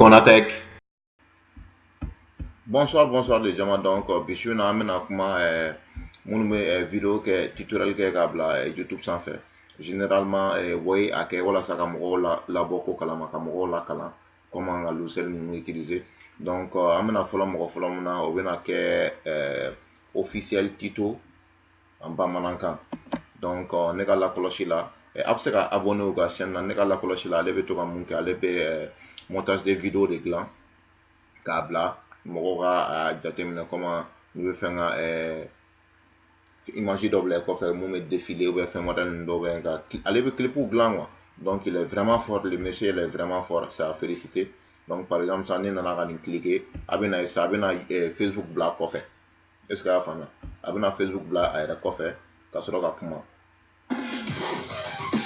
Konatec. Bonsoir les gens. Donc, Bichou na amena kuma mon vidéo que tutoriel que kabla YouTube sans fait. Généralement, voyez à quel wala saka mo la boko kala makamo la kala comment nga logiciel nous utiliser. Donc, amena follow na obena ke officiel Tito en bamanankan. Donc, ne ka la cloche là. Après ka abonné au chaîne na ne ka la cloche là, lebe to ka mun ke lebe montage des vidéos de gland kabla mɔgɔw ka jateminɛ comment nous bɛ fɛn ka image dɔ bila i kɔfɛ mun bɛ défiler ou bien fɛn modèle ninnu dɔw bɛ ka ale bɛ clip dilan quoi. Donc il est vraiment fort, le monsieur il est vraiment fort, c'est à féliciter. Donc par exemple ça ne nana ka nin cliquer a bɛ na sa a bɛ na Facebook bila kɔfɛ, est ce que y'a faamuya, a bɛ na Facebook bila a yɛrɛ kɔfɛ ka sɔrɔ ka kuma.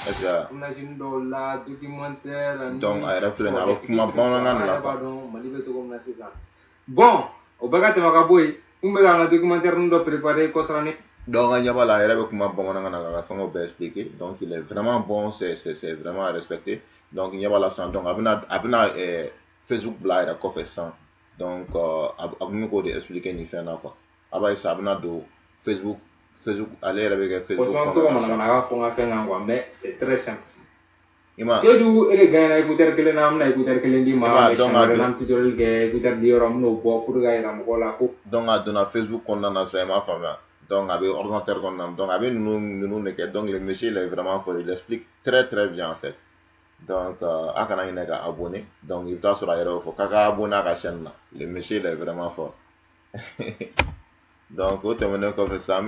Est-ce que imagine dɔw la documentaire donc a yɛrɛ filɛ nin ye a bɛ kuma bamanankan de la quoi. Mali bɛ cogo min na sisan. Bon, o bɛɛ ka tɛmɛ ka bɔ yen, n bɛ ka n ka documentaire ninnu dɔ préparer kɔsara ni. Donc a ɲɛ b'a la a yɛrɛ bɛ kuma bamanankan na ka fɛngɛw bɛɛ expliquer. Donc il est vraiment bon, c'est vraiment à respecter. Donc ɲɛ b'a la sisan donc a bɛna Facebook bila a yɛrɛ kɔfɛ sisan. Donc a bɛ k'o de expliquer nin fɛn na quoi. A b'a ye sisan a bɛna don Facebook ale yɛrɛ bɛ kɛ Facebook kɔnɔ na sisan. Ka fɔ n ka fɛn kan quoi, mais c'est très simple. Ima Seydou e de gagné écouteur kelen na, an bɛna écouteur kelen di ma, donc an tutoriel kɛ écouteur di yɔrɔ, an bɛn'o bɔ pour que ka yira mɔgɔw la ko. Donc a donna Facebook kɔnɔna na sisan i m'a faamuya. Donc a bɛ ordinateur kɔnɔna na, donc a bɛ ninnu de kɛ. Donc le monsieur il est vraiment fort, il explique très bien en fait. Donc a kana ɲinɛ ka abonné. Donc i bɛ taa sɔrɔ a yɛrɛ bɛ fɔ k'a ka abonné a ka chaîne na. Le monsieur il est vraiment fort. Donc o tɛmɛnen kɔfɛ sisan an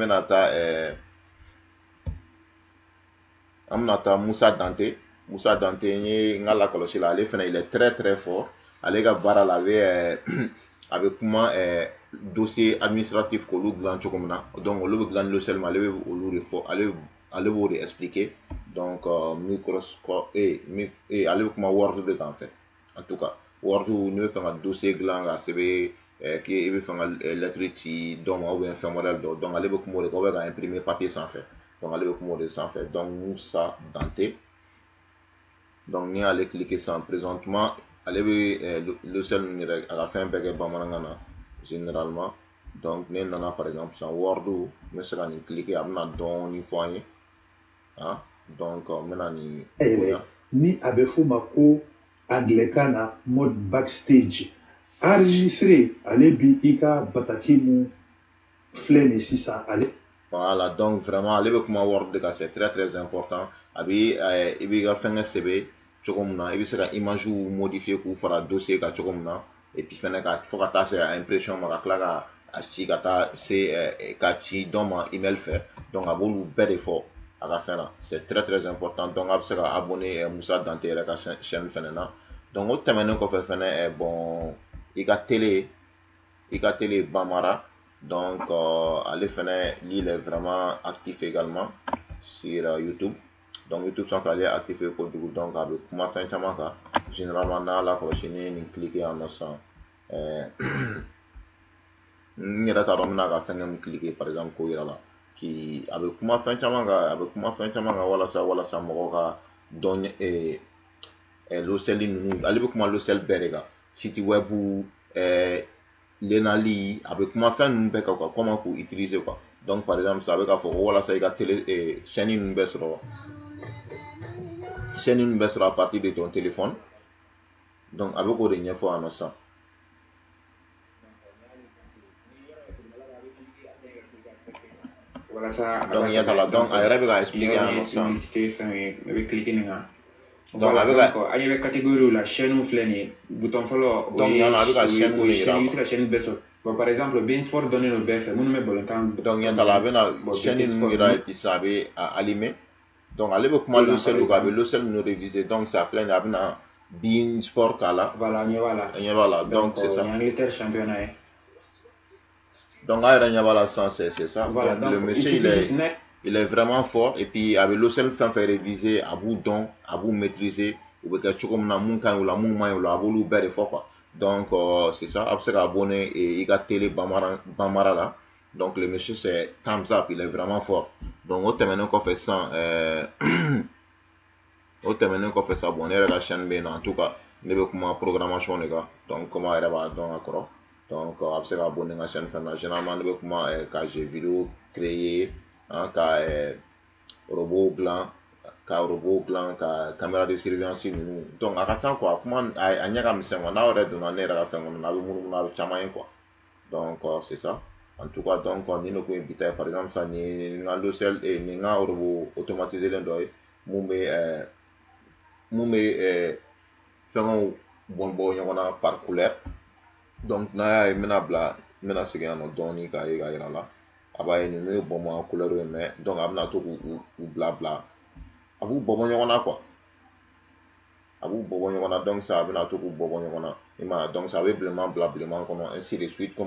bɛna taa Musa Dante. Musa Dante n ka lakɔlɔsi la, ale fɛnɛ il est très fort. Ale ka baara la a bɛ kuma dossier administratif k'olu dilan cogo min na. Donc olu bɛ dilan logiciel min, ale bɛ olu de fɔ, ale b'o de expliquer. Donc Microsoft ale bɛ kuma Word de kan en fait. En tout cas Word n'i bɛ fɛ ka dossier dilan ka sɛbɛn k'i bɛ fɛ ka lettre ci dɔ ma ou bien fɛn modèle dɔ, donc ale bɛ kuma o de kan, ou bien ka imprimer papier sanfɛ. Donc ale bɛ kuma o de sanfɛ. Donc Musa Dante. Donc ni ale cliquer sans présentement ale bɛ logiciel ninnu yɛrɛ a ka fɛn bɛɛ kɛ bamanankan na généralement. Donc ne nana par exemple sans Word n bɛ se ka nin cliquer a bɛna dɔɔni fɔ an ye donc n bɛna nin ni a bɛ f'o ma ko anglais na mode backstage enregistré ale bi i ka bataki mun filɛ nin sisan ale. Voilà, donc vraiment ale bɛ kuma Word de kan, c'est très important. A bɛ i b'i ka fɛngɛ sɛbɛn cogo min na, i bɛ se ka image modifier k'u fara dossier kan cogo min na, et puis fɛnɛ fo ka taa se impression ma, ka tila ka ci ka taa se ka ci dɔ ma email fɛ. Donc a b'olu bɛɛ de fɔ a ka fɛn na, c'est très important. Donc a bɛ se ka abonné Musa Dante yɛrɛ ka chaîne fɛnɛ na. Donc o tɛmɛnen kɔfɛ fɛnɛ bon i ka télé Bamara. Donc ale fɛnɛ lui il est vraiment actif également sur YouTube. Donc YouTube sanfɛ ale actif kojugu, donc a bɛ kuma fɛn caman kan. Généralement n'a lakɔlɔsi ni nin cliquer yan nɔ sisan n yɛrɛ t'a dɔn n bɛna ka fɛngɛ min cliquer par exemple k'o yira la a bɛ kuma fɛn caman kan, walasa mɔgɔw ka dɔn logiciel ninnu, ale bɛ kuma logiciel bɛɛ de kan, site web lenali, a bɛ kuma fɛn ninnu bɛɛ kan quoi, comment k'u utiliser quoi. Donc par exemple ça a bɛ k'a fɔ ko walasa i ka chaîne ninnu bɛɛ sɔrɔ à partir de ton téléphone. Donc a bɛ k'o de ɲɛfɔ yan nɔ sisan. Donc ɲɛ t'a la, donc a yɛrɛ bɛ ka expliquer yan nɔ sisan. Donc a bɛ ka an yɛrɛ catégorie la chaîne filɛ nin ye, bouton fɔlɔ. Donc yan nɔ a bɛ ka chaîne minnu yira. I bɛ se ka chaîne bɛɛ sɔrɔ. Bon, par exemple, Bein Sport dɔnnen don bɛɛ fɛ, minnu bɛ balontan. Donc ɲɛ t'a la, a bɛ na chaîne ninnu yira et puis ça a bɛ allumer. Donc ale bɛ kuma logiciel kan, a bɛ logiciel ninnu réviser. Donc ça filɛ nin ye a bɛ na Bein Sport k'a la. Voilà, ɲɛ b'a la. Donc c'est ça. Angleterre championnat ye. Donc a yɛrɛ ɲɛ b'a la sisan c'est ça. Voilà, donc le monsieur il est vraiment fort, et puis a bɛ logiciel fɛn fɛn réviser a b'u dɔn, a b'u maîtriser. U bɛ kɛ cogo min na, mun ka ɲi o la, mun man ɲi o la, a b'olu bɛɛ de fɔ quoi. Donc c'est ça, a bɛ se ka abonné i ka télé Bamara la. Donc le monsieur c'est thumbs up, il est vraiment fort. Donc o tɛmɛnen kɔfɛ sisan bon ne yɛrɛ ka chaîne bɛ yen nɔ en tout cas ne bɛ kuma programmation de kan donc comment a yɛrɛ b'a dɔn a kɔrɔ donc a bɛ se ka bɔ ne ka chaîne fɛn na généralement ne bɛ kuma ka jeu vidéo créer ka robot dilan ka caméra de surveillance ninnu donc a ka ca quoi kuma a ɲɛ ka misɛn quoi n'aw yɛrɛ donna ne yɛrɛ ka fɛn kɔnɔ n'a bɛ munumunu a bɛ caman ye quoi donc c'est ça en tout cas donc ni ne ko ye bi ta ye par exemple sisan nin n ka logiciel nin n ka robot automatisé len dɔ ye mun bɛ fɛngɛw bɔn ɲɔgɔn na par couleur donc n'a y'a ye n bɛna segin yan nɔ dɔɔni k'a ye k'a yira la a b'a ye ninnu ye bɔnbɔn couleur ye mais donc a bɛna to k'u bila a b'u bɔbɔ ɲɔgɔn na quoi a b'u bɔbɔ ɲɔgɔn na donc ça a bɛna to k'u bɔbɔ ɲɔgɔn na i m'a ye donc ça a bɛ bilenman bila bilenman kɔnɔ ainsi de suite comme